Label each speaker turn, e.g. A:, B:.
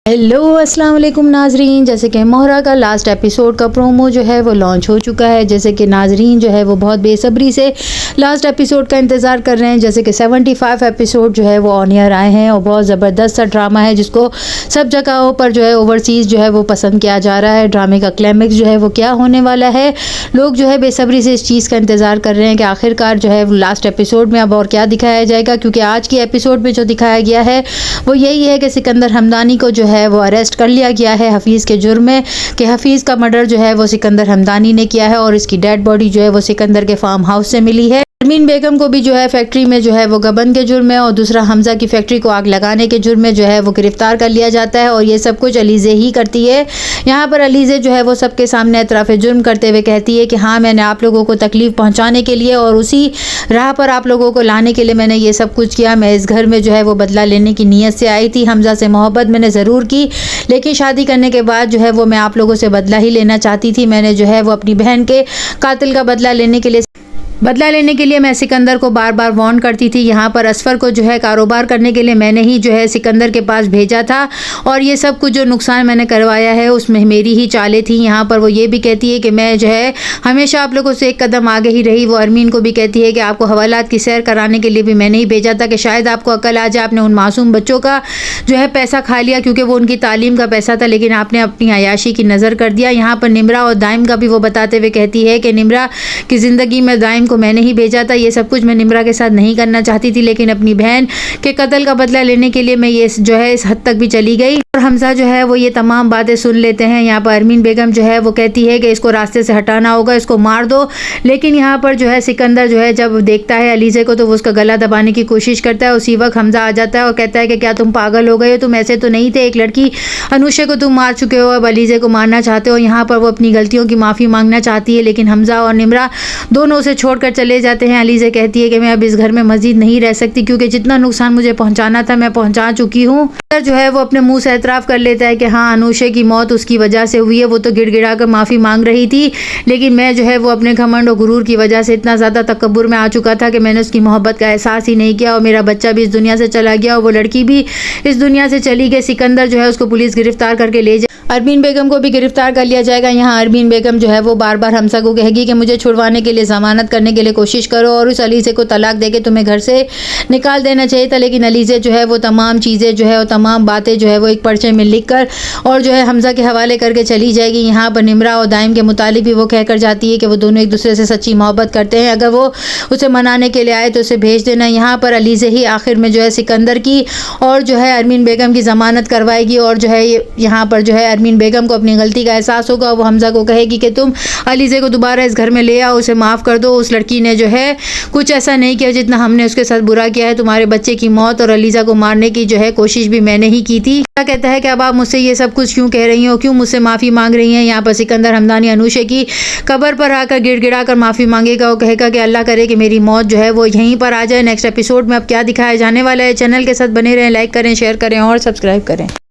A: Hello अस्सलाम वालेकुम नाजरीन। जैसे कि मोहरा का लास्ट एपिसोड का प्रोमो जो है वो लॉन्च हो चुका है। जैसे कि नाजरीन जो है वो बहुत बेसब्री से लास्ट एपिसोड का इंतज़ार कर रहे हैं। जैसे कि 75 एपिसोड जो है वो ऑन एयर आए हैं और बहुत ज़बरदस्त सा ड्रामा है जिसको सब जगहों पर जो है ओवरसीज़ जो है वो पसंद किया जा रहा है। ड्रामे का क्लाइमेक्स जो है वो क्या होने वाला है, लोग जो है बेसब्री से इस चीज़ का इंतज़ार कर रहे हैं कि आखिरकार जो है लास्ट एपिसोड में अब और क्या दिखाया जाएगा। क्योंकि आज की एपिसोड में जो दिखाया गया है वो यही है कि सिकंदर हमदानी को जो है वो अरेस्ट कर लिया गया है हफीज़ के जुर्म में कि हफीज़ का मर्डर जो है वो सिकंदर हमदानी ने किया है और इसकी डेड बॉडी जो है वो सिकंदर के फार्म हाउस से मिली है। अरमीन बेगम को भी जो है फैक्ट्री में जो है वो गबन के जुर्म में और दूसरा हमजा की फैक्ट्री को आग लगाने के जुर्म में जो है वो गिरफ्तार कर लिया जाता है और ये सब कुछ अलीज़े ही करती है। यहाँ पर अलीज़े जो है वो सबके सामने एतराफ़ जुर्म करते हुए कहती है कि हाँ, मैंने आप लोगों को तकलीफ़ पहुँचाने के लिए और उसी राह पर आप लोगों को लाने के लिए मैंने ये सब कुछ किया। मैं इस घर में जो है वो बदला लेने की नीयत से आई थी। हमजा से मोहब्बत मैंने ज़रूर की, लेकिन शादी करने के बाद जो है वो मैं आप लोगों से बदला ही लेना चाहती थी। मैंने जो है वो अपनी बहन के कातिल का बदला लेने के लिए मैं सिकंदर को बार बार वार्न करती थी। यहाँ पर असफर को जो है कारोबार करने के लिए मैंने ही जो है सिकंदर के पास भेजा था और ये सब कुछ जो नुकसान मैंने करवाया है उसमें मेरी ही चालें थी। यहाँ पर वो ये भी कहती है कि मैं जो है हमेशा आप लोगों से एक कदम आगे ही रही। वो अरमीन को भी कहती है कि आपको हवालात की सैर कराने के लिए भी मैंने ही भेजा था कि शायद आपको अकल आ जाए। आपने उन मासूम बच्चों का जो है पैसा खा लिया क्योंकि वो उनकी तालीम का पैसा था, लेकिन आपने अपनी अयाशी की नज़र कर दिया। यहाँ पर निम्रा और दाइम का भी वो बताते हुए कहती है कि निम्रा की ज़िंदगी में दाइम को मैंने ही भेजा था। ये सब कुछ मैं निम्रा के साथ नहीं करना चाहती थी, लेकिन अपनी बहन के कत्ल का बदला लेने के लिए मैं ये जो है इस हद तक भी चली गई। और हमजा जो है वो ये तमाम बातें सुन लेते हैं। यहाँ पर अरमीन बेगम जो है वो कहती है कि इसको रास्ते से हटाना होगा, इसको मार दो। लेकिन यहाँ पर जो है सिकंदर जो है जब देखता है अलीज़े को तो वो उसका गला दबाने की कोशिश करता है। उसी वक्त हमजा आ जाता है और कहता है कि क्या तुम पागल हो गए हो, तुम ऐसे तो नहीं थे, एक लड़की अनुषा को तुम मार चुके हो, अब अलीज़े को मारना चाहते हो। यहाँ पर वो अपनी गलतियों की माफ़ी मांगना चाहती है, लेकिन हमजा और निम्रा दोनों उसे छोड़कर चले जाते हैं। अलीज़े कहती है कि मैं अब इस घर में मज़ीद नहीं रह सकती क्योंकि जितना नुकसान मुझे पहुंचाना था मैं पहुंचा चुकी हूँ। जो है वो अपने मुंह से एतराफ़ कर लेता है कि हाँ, अनुषा की मौत उसकी वजह से हुई है। वो तो गिड़गिड़ा कर माफ़ी मांग रही थी, लेकिन मैं जो है वो अपने घमंड और गुरूर की वजह से इतना ज़्यादा तकब्बुर में आ चुका था कि मैंने उसकी मोहब्बत का एहसास ही नहीं किया और मेरा बच्चा भी इस दुनिया से चला गया और वो लड़की भी इस दुनिया से चली गई। सिकंदर जो है उसको पुलिस गिरफ्तार करके ले जाए, अरमीन बेगम को भी गिरफ्तार कर लिया जाएगा। यहाँ अरमीन बेगम जो है वो बार बार हमजा को कहेगी कि मुझे छुड़वाने के लिए ज़मानत करने के लिए कोशिश करो और उस अलीज़े को तलाक देके तुम्हें घर से निकाल देना चाहिए था। लेकिन अलीज़े जो है वो तमाम चीज़ें जो है वो तमाम बातें जो है वो एक पर्चे में लिख कर और जो है हमजा के हवाले करके चली जाएगी। यहाँ पर निम्रा और दाइम के मुतालिक भी वो कहकर जाती है कि वो दोनों एक दूसरे से सच्ची मोहब्बत करते हैं, अगर वो उसे मनाने के लिए आए तो उसे भेज देना। यहाँ पर अलीज़े ही आखिर में जो है सिकंदर की और जो है अरमीन बेगम की ज़मानत करवाएगी और जो है यहाँ पर जो है अरमीन बेगम को अपनी गलती का एहसास होगा। वो हमजा को कहेगी कि तुम अलीज़े को दोबारा इस घर में ले आओ, उसे माफ़ कर दो। उस लड़की ने जो है कुछ ऐसा नहीं किया जितना हमने उसके साथ बुरा किया है। तुम्हारे बच्चे की मौत और अलीज़ा को मारने की जो है कोशिश भी मैंने ही की थी। क्या कहता है कि अब आप मुझसे ये सब कुछ क्यों कह रही हो, क्यों मुझसे माफ़ी मांग रही हैं। यहाँ पर सिकंदर हमदानी अनुषा की कब्र पर आकर गिड़गिड़ा कर माफ़ी मांगेगा और कहेगा कि अल्लाह करे कि मेरी मौत जो है वो यहीं पर आ जाए। नेक्स्ट एपिसोड में अब क्या दिखाया जाने वाला है, चैनल के साथ बने रहें, लाइक करें, शेयर करें और सब्सक्राइब करें।